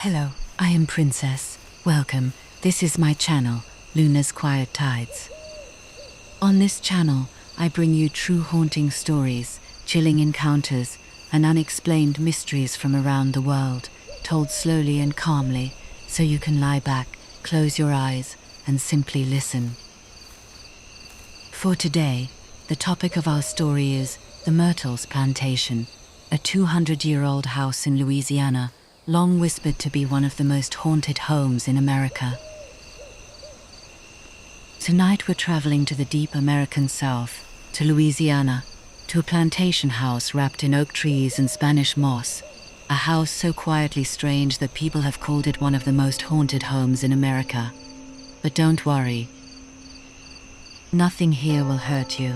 Hello, I am Princess. Welcome. This is my channel, Luna's Quiet Tides. On this channel, I bring you true haunting stories, chilling encounters, and unexplained mysteries from around the world, told slowly and calmly, so you can lie back, close your eyes, and simply listen. For today, the topic of our story is the Myrtles Plantation, a 200-year-old house in Louisiana, long whispered to be one of the most haunted homes in America. Tonight we're traveling to the deep American South, to Louisiana, to a plantation house wrapped in oak trees and Spanish moss, a house so quietly strange that people have called it one of the most haunted homes in America. But don't worry, nothing here will hurt you.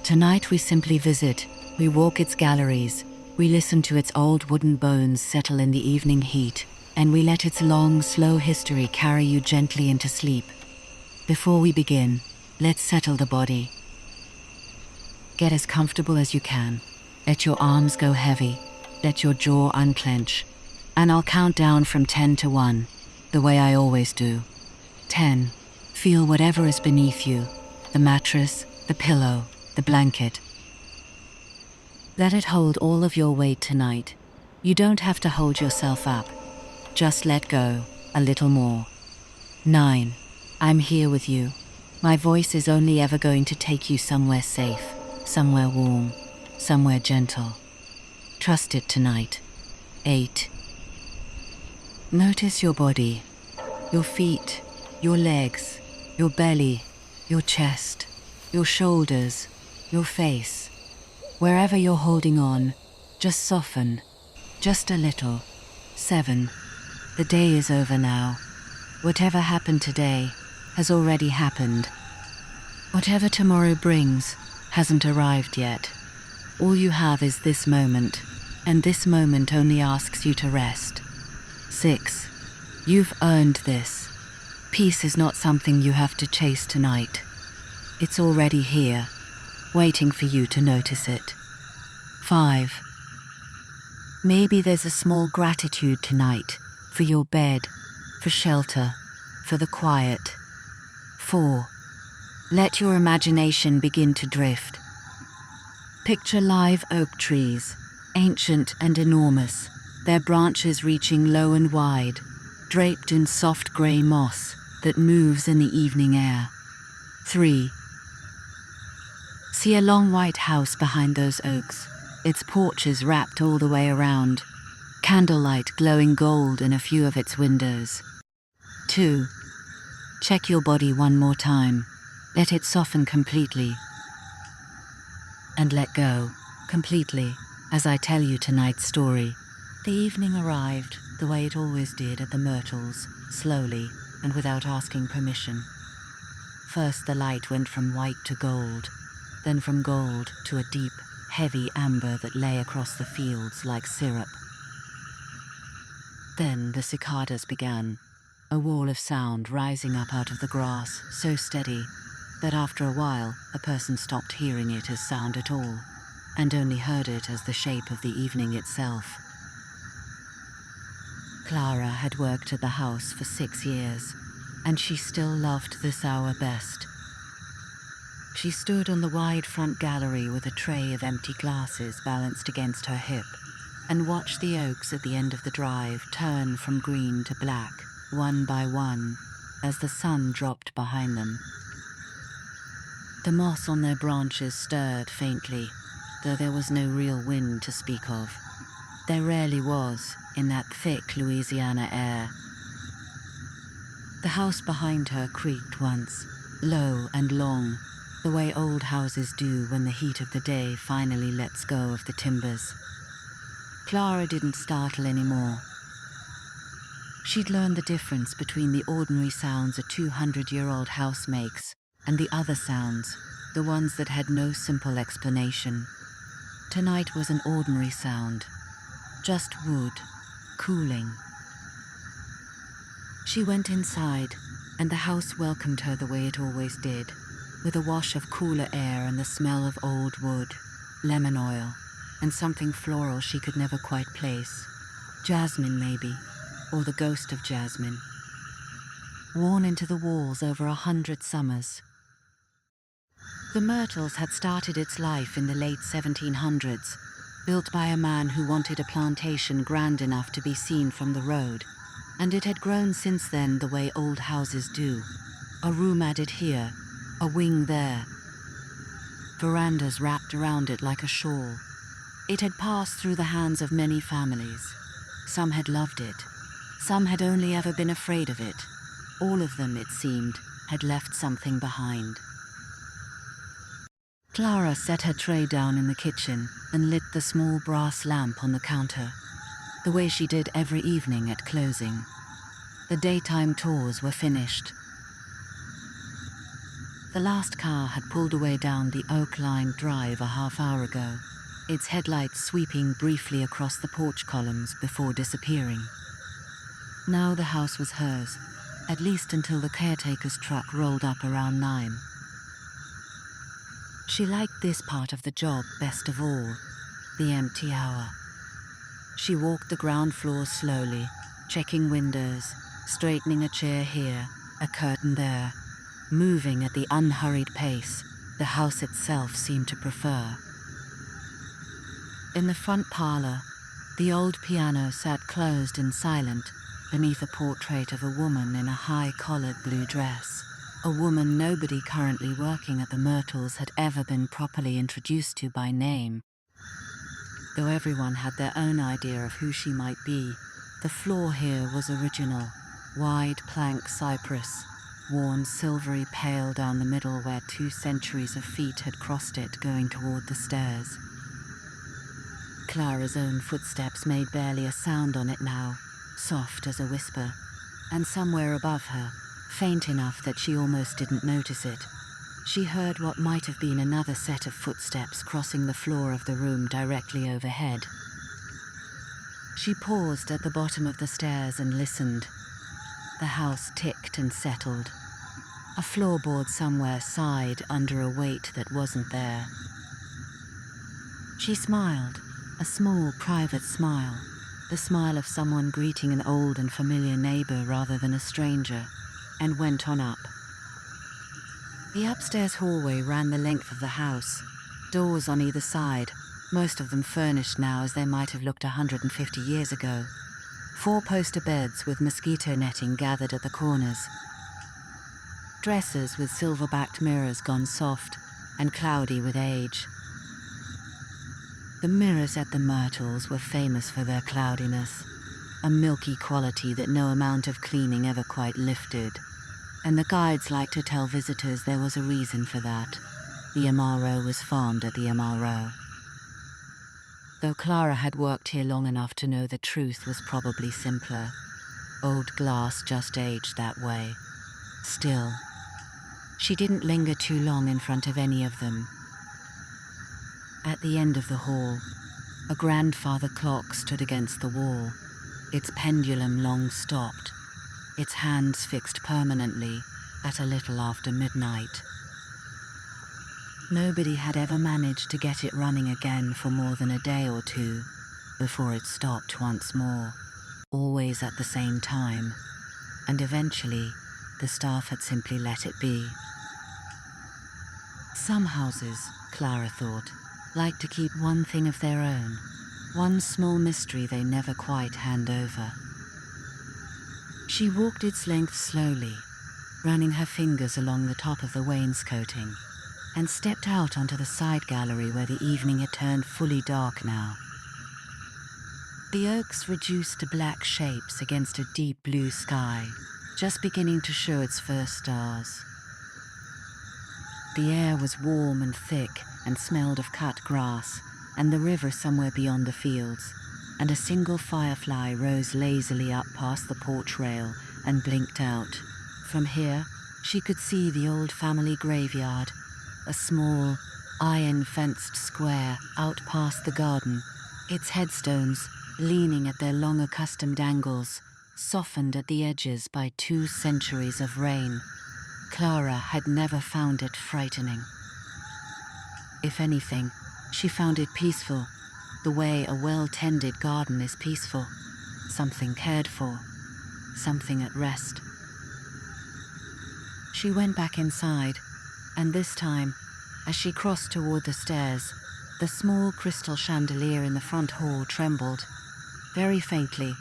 Tonight we simply visit, we walk its galleries, we listen to its old wooden bones settle in the evening heat, and we let its long, slow history carry you gently into sleep. Before we begin, let's settle the body. Get as comfortable as you can. Let your arms go heavy. Let your jaw unclench. And I'll count down from 10 to 1, the way I always do. 10. Feel whatever is beneath you. The mattress, the pillow, the blanket. Let it hold all of your weight tonight. You don't have to hold yourself up. Just let go, a little more. 9. I'm here with you. My voice is only ever going to take you somewhere safe, somewhere warm, somewhere gentle. Trust it tonight. 8. Notice your body, your feet, your legs, your belly, your chest, your shoulders, your face. Wherever you're holding on, just soften, just a little. 7. The day is over now. Whatever happened today has already happened. Whatever tomorrow brings hasn't arrived yet. All you have is this moment, and this moment only asks you to rest. 6. You've earned this. Peace is not something you have to chase tonight. It's already here, waiting for you to notice it. 5. Maybe there's a small gratitude tonight for your bed, for shelter, for the quiet. 4. Let your imagination begin to drift. Picture live oak trees, ancient and enormous, their branches reaching low and wide, draped in soft grey moss that moves in the evening air. 3. See a long white house behind those oaks, its porches wrapped all the way around, candlelight glowing gold in a few of its windows. 2. Check your body one more time. Let it soften completely. And let go, completely, as I tell you tonight's story. The evening arrived, the way it always did at the Myrtles, slowly and without asking permission. First the light went from white to gold, then from gold to a deep, heavy amber that lay across the fields like syrup. Then the cicadas began, a wall of sound rising up out of the grass, so steady that after a while a person stopped hearing it as sound at all, and only heard it as the shape of the evening itself. Clara had worked at the house for 6 years, and she still loved this hour best. She stood on the wide front gallery with a tray of empty glasses balanced against her hip, and watched the oaks at the end of the drive turn from green to black, one by one, as the sun dropped behind them. The moss on their branches stirred faintly, though there was no real wind to speak of. There rarely was, in that thick Louisiana air. The house behind her creaked once, low and long, the way old houses do when the heat of the day finally lets go of the timbers. Clara didn't startle anymore. She'd learned the difference between the ordinary sounds a 200-year-old house makes and the other sounds, the ones that had no simple explanation. Tonight was an ordinary sound, just wood, cooling. She went inside, and the house welcomed her the way it always did, with a wash of cooler air and the smell of old wood, lemon oil, and something floral she could never quite place. Jasmine, maybe. or the ghost of jasmine, worn into the walls over 100 summers. The Myrtles had started its life in the late 1700s, built by a man who wanted a plantation grand enough to be seen from the road, and it had grown since then the way old houses do. A room added here, a wing there, verandas wrapped around it like a shawl. It had passed through the hands of many families. Some had loved it, some had only ever been afraid of it. All of them, it seemed, had left something behind. Clara set her tray down in the kitchen and lit the small brass lamp on the counter, the way she did every evening at closing. The daytime tours were finished. The last car had pulled away down the oak-lined drive a half-hour ago, its headlights sweeping briefly across the porch columns before disappearing. Now the house was hers, at least until the caretaker's truck rolled up around 9. She liked this part of the job best of all, the empty hour. She walked the ground floor slowly, checking windows, straightening a chair here, a curtain there, moving at the unhurried pace the house itself seemed to prefer. In the front parlor, the old piano sat closed and silent beneath a portrait of a woman in a high-collared blue dress. A woman nobody currently working at the Myrtles had ever been properly introduced to by name. Though everyone had their own idea of who she might be, the floor here was original. Wide plank cypress, worn silvery pale down the middle where 2 centuries of feet had crossed it going toward the stairs. Clara's own footsteps made barely a sound on it now, soft as a whisper, and somewhere above her, faint enough that she almost didn't notice it, she heard what might have been another set of footsteps crossing the floor of the room directly overhead. She paused at the bottom of the stairs and listened. The house ticked and settled. A floorboard somewhere sighed under a weight that wasn't there. She smiled, a small private smile, the smile of someone greeting an old and familiar neighbor rather than a stranger, and went on up. The upstairs hallway ran the length of the house, doors on either side, most of them furnished now as they might have looked 150 years ago. 4-poster beds with mosquito netting gathered at the corners. Dressers with silver-backed mirrors gone soft and cloudy with age. The mirrors at the Myrtles were famous for their cloudiness, a milky quality that no amount of cleaning ever quite lifted. And the guides liked to tell visitors there was a reason for that. The MRO was farmed at the MRO. Though Clara had worked here long enough to know the truth was probably simpler. Old glass just aged that way. Still, she didn't linger too long in front of any of them. At the end of the hall, a grandfather clock stood against the wall, its pendulum long stopped, its hands fixed permanently at a little after midnight. Nobody had ever managed to get it running again for more than a day or two before it stopped once more, always at the same time, and eventually the staff had simply let it be. Some houses, Clara thought, like to keep one thing of their own, one small mystery they never quite hand over. She walked its length slowly, running her fingers along the top of the wainscoting, and stepped out onto the side gallery where the evening had turned fully dark now. The oaks reduced to black shapes against a deep blue sky, just beginning to show its first stars. The air was warm and thick and smelled of cut grass and the river somewhere beyond the fields, and a single firefly rose lazily up past the porch rail and blinked out. From here, she could see the old family graveyard, a small, iron-fenced square out past the garden, its headstones, leaning at their long accustomed angles, softened at the edges by 2 centuries of rain. Clara had never found it frightening. If anything, she found it peaceful, the way a well-tended garden is peaceful, something cared for, something at rest. She went back inside, and this time, as she crossed toward the stairs, the small crystal chandelier in the front hall trembled, very faintly,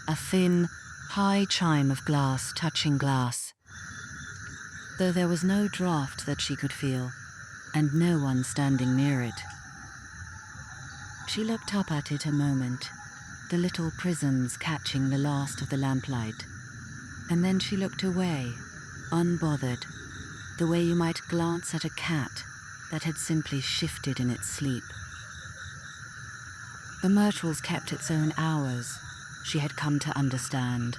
a thin, high chime of glass touching glass. Though there was no draught that she could feel, and no one standing near it. She looked up at it a moment, the little prisms catching the last of the lamplight, and then she looked away, unbothered, the way you might glance at a cat that had simply shifted in its sleep. The Myrtles kept its own hours, she had come to understand,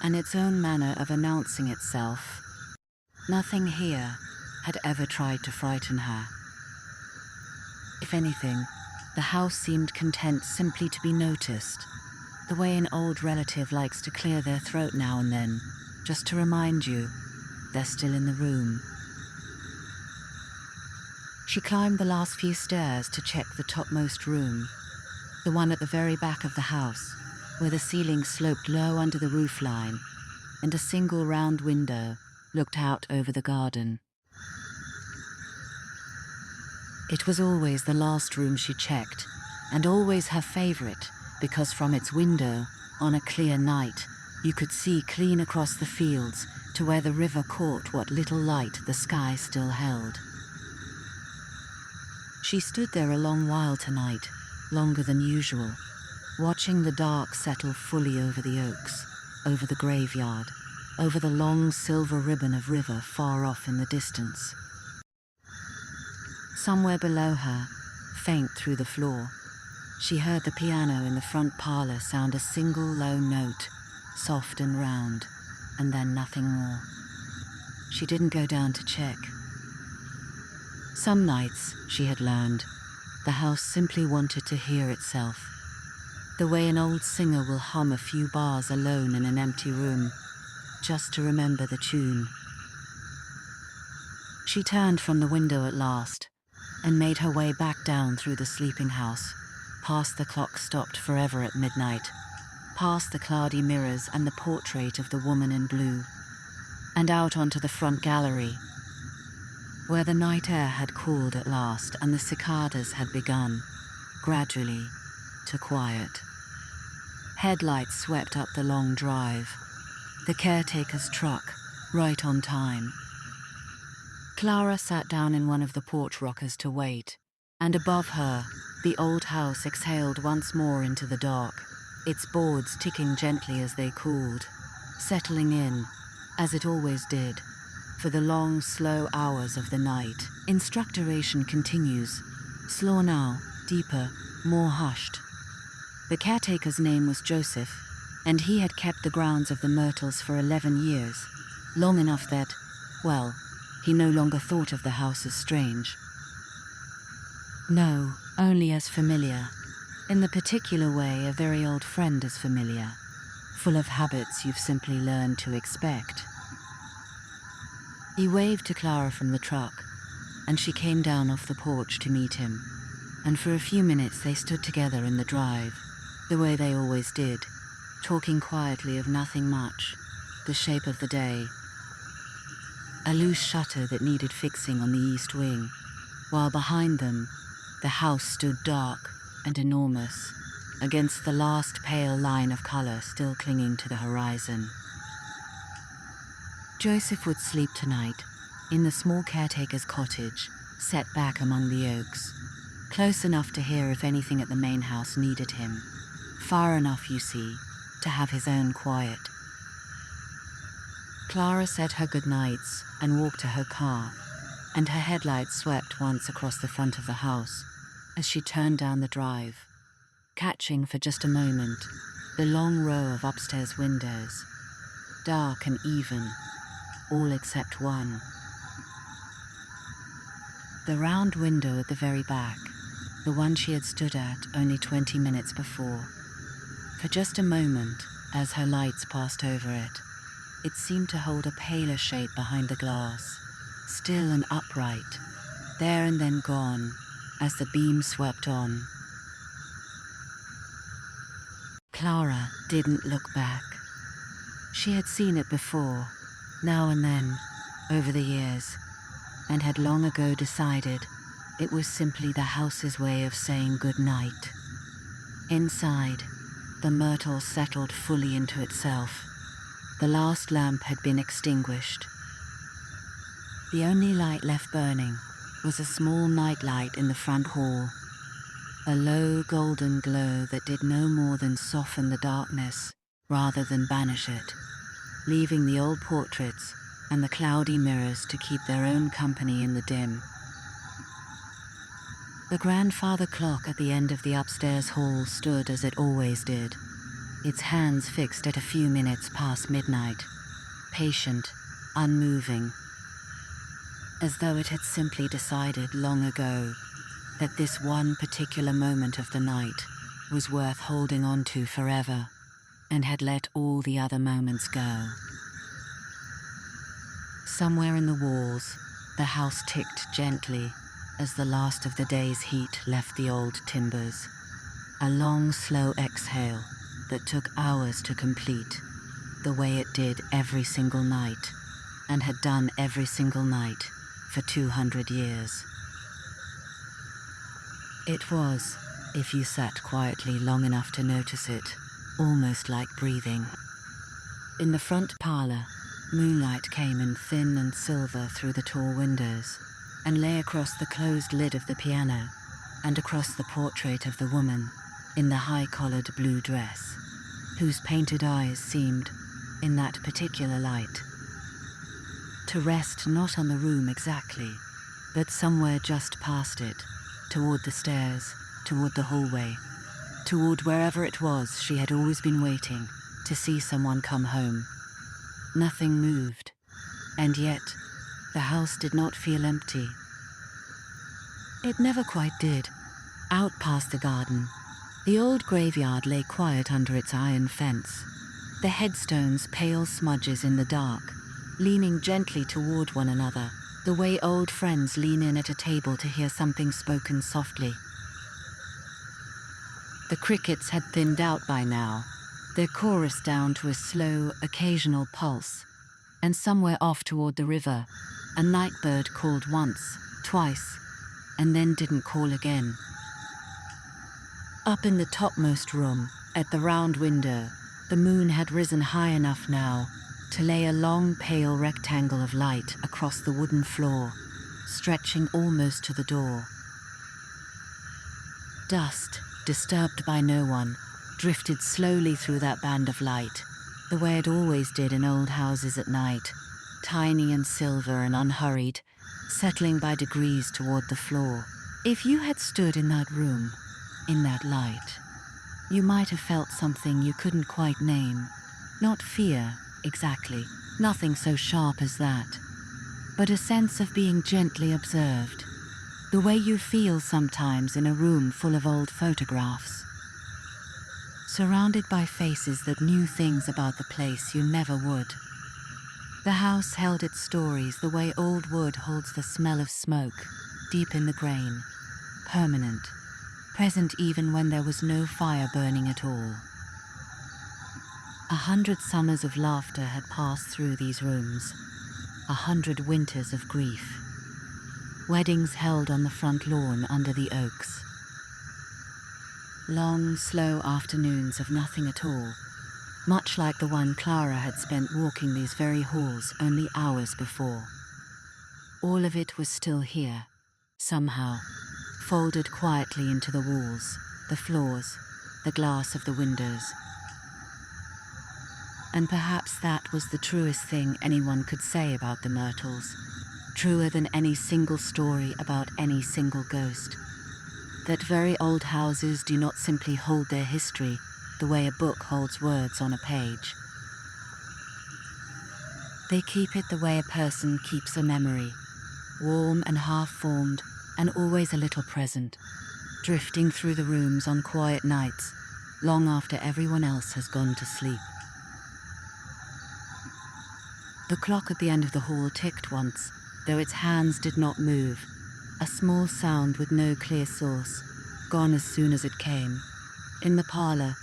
and its own manner of announcing itself. Nothing here had ever tried to frighten her. If anything, the house seemed content simply to be noticed, the way an old relative likes to clear their throat now and then, just to remind you they're still in the room. She climbed the last few stairs to check the topmost room, the one at the very back of the house, where the ceiling sloped low under the roofline, and a single round window looked out over the garden. It was always the last room she checked, and always her favorite, because from its window, on a clear night, you could see clean across the fields to where the river caught what little light the sky still held. She stood there a long while tonight, longer than usual, watching the dark settle fully over the oaks, over the graveyard, over the long silver ribbon of river far off in the distance. Somewhere below her, faint through the floor, she heard the piano in the front parlor sound a single low note, soft and round, and then nothing more. She didn't go down to check. Some nights, she had learned, the house simply wanted to hear itself, the way an old singer will hum a few bars alone in an empty room, just to remember the tune. She turned from the window at last, and made her way back down through the sleeping house, past the clock stopped forever at midnight, past the cloudy mirrors and the portrait of the woman in blue, and out onto the front gallery, where the night air had cooled at last and the cicadas had begun, gradually, to quiet. Headlights swept up the long drive, the caretaker's truck, right on time. Clara sat down in one of the porch rockers to wait, and above her, the old house exhaled once more into the dark, its boards ticking gently as they cooled, settling in, as it always did, for the long, slow hours of the night. Instructoration continues, slower now, deeper, more hushed. The caretaker's name was Joseph, and he had kept the grounds of the Myrtles for 11 years, long enough that, well, he no longer thought of the house as strange. No, only as familiar. In the particular way a very old friend is familiar, full of habits you've simply learned to expect. He waved to Clara from the truck, and she came down off the porch to meet him, and for a few minutes they stood together in the drive, the way they always did, talking quietly of nothing much, the shape of the day, a loose shutter that needed fixing on the east wing, while behind them, the house stood dark and enormous, against the last pale line of color still clinging to the horizon. Joseph would sleep tonight, in the small caretaker's cottage, set back among the oaks, close enough to hear if anything at the main house needed him, far enough, you see, to have his own quiet. Clara said her goodnights and walked to her car, and her headlights swept once across the front of the house as she turned down the drive, catching for just a moment the long row of upstairs windows, dark and even, all except one. The round window at the very back, the one she had stood at only 20 minutes before. For just a moment, as her lights passed over it, it seemed to hold a paler shape behind the glass, still and upright, there and then gone, as the beam swept on. Clara didn't look back. She had seen it before, now and then, over the years, and had long ago decided it was simply the house's way of saying good night. Inside, the myrtle settled fully into itself. The last lamp had been extinguished. The only light left burning was a small nightlight in the front hall, a low golden glow that did no more than soften the darkness rather than banish it, leaving the old portraits and the cloudy mirrors to keep their own company in the dim. The grandfather clock at the end of the upstairs hall stood as it always did, its hands fixed at a few minutes past midnight, patient, unmoving, as though it had simply decided long ago that this one particular moment of the night was worth holding on to forever, and had let all the other moments go. Somewhere in the walls, the house ticked gently as the last of the day's heat left the old timbers, a long, slow exhale that took hours to complete, the way it did every single night, and had done every single night for 200 years. It was, if you sat quietly long enough to notice it, almost like breathing. In the front parlor, moonlight came in thin and silver through the tall windows, and lay across the closed lid of the piano, and across the portrait of the woman in the high-collared blue dress, whose painted eyes seemed, in that particular light, to rest not on the room exactly, but somewhere just past it, toward the stairs, toward the hallway, toward wherever it was she had always been waiting to see someone come home. Nothing moved, and yet the house did not feel empty. It never quite did. Out past the garden, the old graveyard lay quiet under its iron fence, the headstones pale smudges in the dark, leaning gently toward one another, the way old friends lean in at a table to hear something spoken softly. The crickets had thinned out by now, their chorus down to a slow, occasional pulse, and somewhere off toward the river, a night bird called once, twice, and then didn't call again. Up in the topmost room, at the round window, the moon had risen high enough now to lay a long, pale rectangle of light across the wooden floor, stretching almost to the door. Dust, disturbed by no one, drifted slowly through that band of light, the way it always did in old houses at night, tiny and silver and unhurried, settling by degrees toward the floor. If you had stood in that room, in that light, you might have felt something you couldn't quite name. Not fear, exactly, nothing so sharp as that, but a sense of being gently observed, the way you feel sometimes in a room full of old photographs. Surrounded by faces that knew things about the place you never would. The house held its stories the way old wood holds the smell of smoke, deep in the grain, permanent, present even when there was no fire burning at all. 100 summers of laughter had passed through these rooms, 100 winters of grief. Weddings held on the front lawn under the oaks. Long, slow afternoons of nothing at all, much like the one Clara had spent walking these very halls only hours before. All of it was still here, somehow, folded quietly into the walls, the floors, the glass of the windows. And perhaps that was the truest thing anyone could say about the Myrtles, truer than any single story about any single ghost. That very old houses do not simply hold their history the way a book holds words on a page. They keep it the way a person keeps a memory, warm and half-formed and always a little present, drifting through the rooms on quiet nights, long after everyone else has gone to sleep. The clock at the end of the hall ticked once, though its hands did not move, a small sound with no clear source, gone as soon as it came. In the parlor,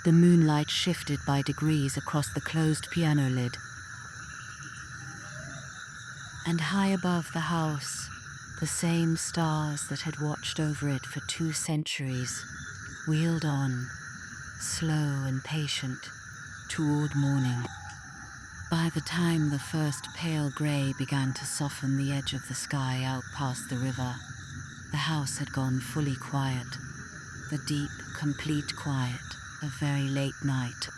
The moonlight shifted by degrees across the closed piano lid. And high above the house, the same stars that had watched over it for 2 centuries wheeled on, slow and patient, toward morning. By the time the first pale grey began to soften the edge of the sky out past the river, the house had gone fully quiet, the deep, complete quiet of very late night,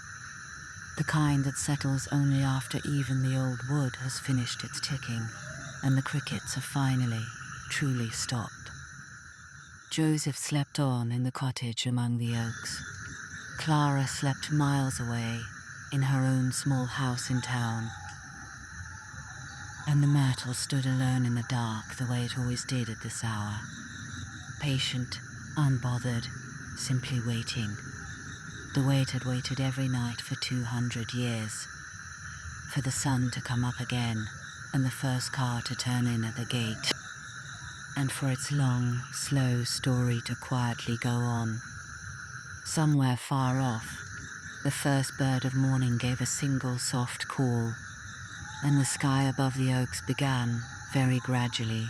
the kind that settles only after even the old wood has finished its ticking and the crickets have finally, truly stopped. Joseph slept on in the cottage among the oaks. Clara slept miles away in her own small house in town. And the Myrtle stood alone in the dark the way it always did at this hour. Patient, unbothered, simply waiting. The way it had waited every night for 200 years. For the sun to come up again and the first car to turn in at the gate. And for its long, slow story to quietly go on. Somewhere far off, the first bird of morning gave a single soft call, and the sky above the oaks began, very gradually,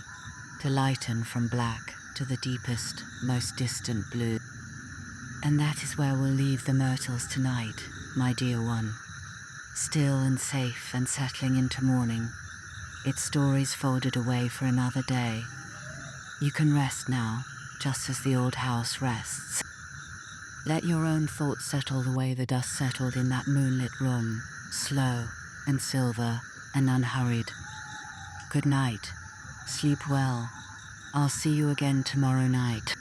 to lighten from black to the deepest, most distant blue. And that is where we'll leave the Myrtles tonight, my dear one. Still and safe and settling into morning, its stories folded away for another day. You can rest now, just as the old house rests. Let your own thoughts settle the way the dust settled in that moonlit room, slow and silver and unhurried. Good night. Sleep well. I'll see you again tomorrow night.